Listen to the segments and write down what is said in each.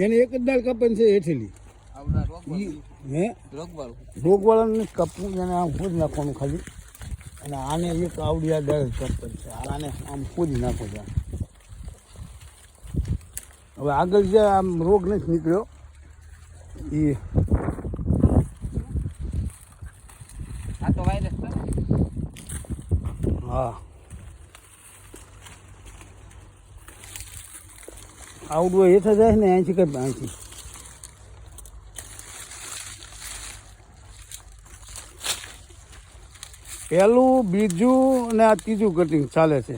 એને એક જ દાળ કાપવાની છે હેઠેલી. હે રોગવાળાને કાપવું એને આમ ખોદી નાખવાનું ખાલી. અને આને એક આવડી આ દાળ કાપવાની છે. આને આમ ખોદી નાખો છે. હવે આગળ જે આમ રોગ નથી નીકળ્યો એ આ તો વાયરસ છે. હા આવડું હેઠળ જાય ને અહીંથી કઈ અહીંથી પહેલું બીજું અને આ ત્રીજું કટિંગ ચાલે છે.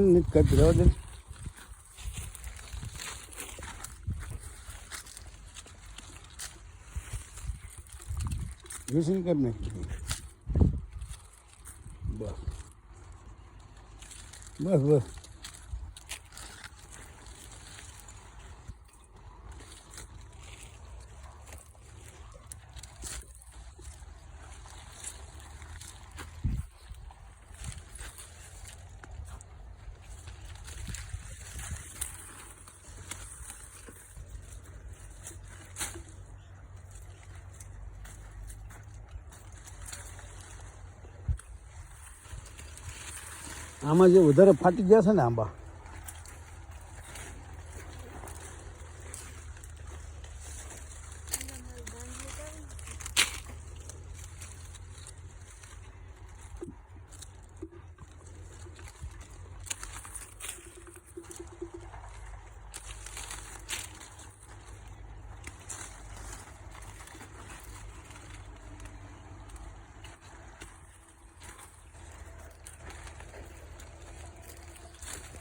નથી કરતી રહેવા દે. મિશીન કરી નાખી. બસ બસ બસ. આમાં જે વધારે ફાટી ગયા છે ને આંબા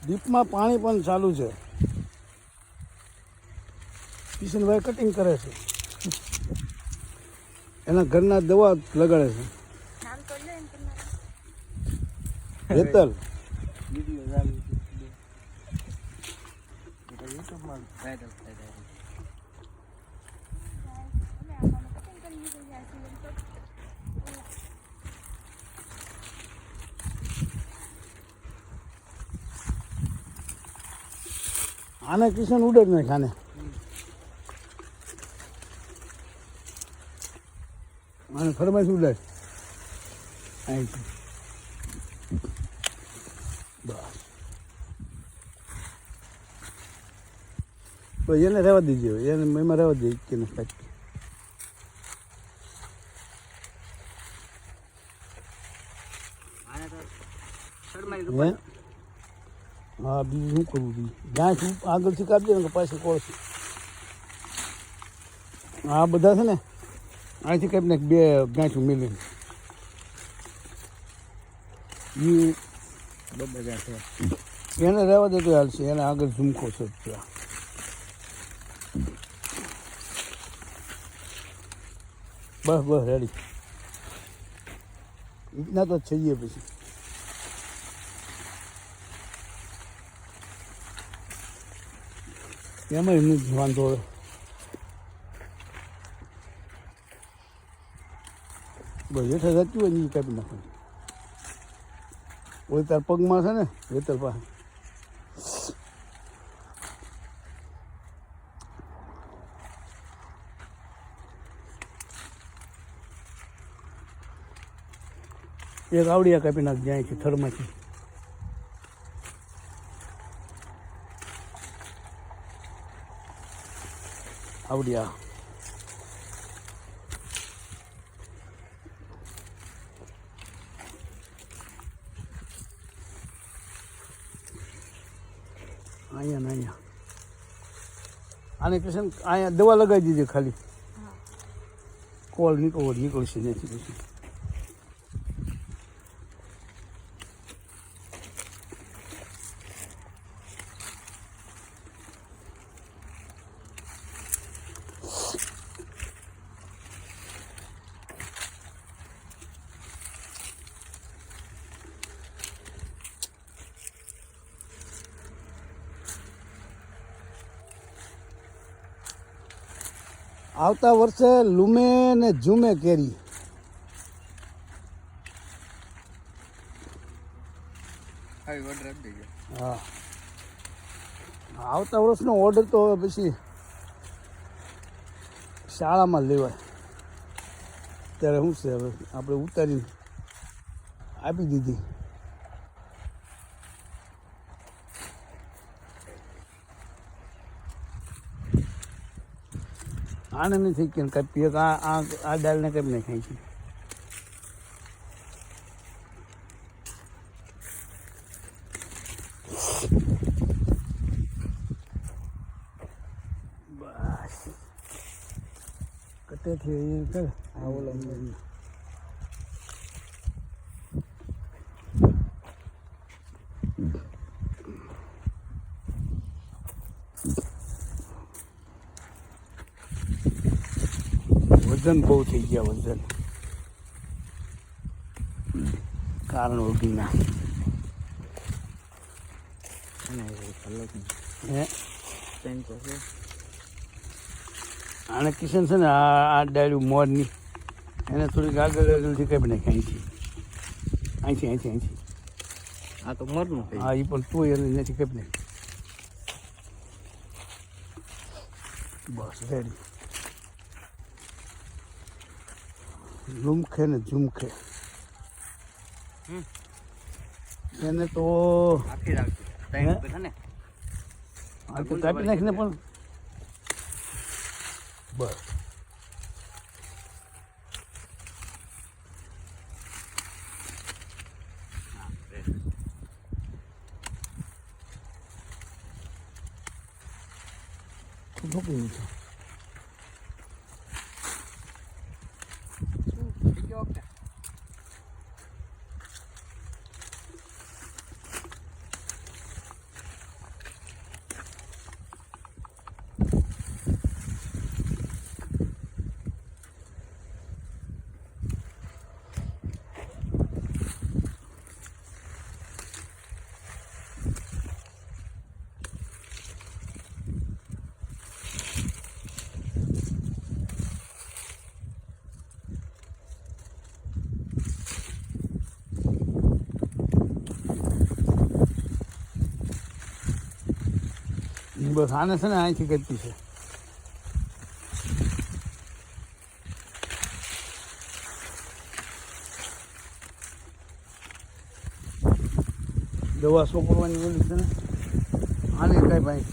દીપમાં પાણી પણ ચાલુ છે. કિશનભાઈ કટિંગ કરે છે. એના ઘરના દવા લગાડે છે. હેતલ આને કિશન ઉડે જ નહીં. આને આને ફરમાઈશ ઉડે અહીંથી. બસ એને રહેવા દીજો. એને એમાં રહેવા દે કે ને કાંઈક. હા બીજું શું કરવું જોઈએ. જ્યાં શું આગળથી કાપજે ને પાછી કોળશે. આ બધા છે ને અહીંથી કાંઈ ને બે ગાંઠું મિલીને બધા છે. એને રહેવા દે તો હાલશે. એને આગળ ઝુમખો છે ત્યાં. બસ બસ રેડી. ઇતના તો છીએ પછી. એમાં એમનું જ વાંધો હોય. બસ હેઠળ જતું હોય ને એ કાપી નાખવાનું. ઓય તાર પગમાં છે ને હેતર પાસે. એક આવડિયા કાપી નાખ જાય છે થડમાંથી. આવડિયા અહીંયા ને અહીંયા. આને કિશન અહીંયા દવા લગાવી દીધી ખાલી. કોલ નીકળશે નથી પછી. આવતા વર્ષે લૂમે ને ઝૂમે કેરી. હા, આવતા વર્ષનો ઓર્ડર તો હવે પછી શાળામાં લેવાય. ત્યારે શું છે હવે આપણે ઉતારીને આપી દીધી. આને નથી કે કાપી આ દાળને કાપી નાખાય છે. બસ કટેથી કર આ ઓલો વજન બહુ થઈ ગયા. વજન કારણ ઓગીના હે આને કિશન છે ને આ ડાળ્યું મોરની એને થોડીક આગળથી કાપી નાખી અહીંથી. આ તો મોરનું હા, એ પણ તું એને નથી કાપી નાખી. બસ રેડી. લુમખે ને ઝુમખે એને તો આખી રાખજો ને આ તો કાપી નાખીને પણ બસ. ઠોકી છે. બસ આને છે ને અહીંથી કરતી છે. દવા સોંપવાની ઓલી છે ને આને કાંઈ ભાઈ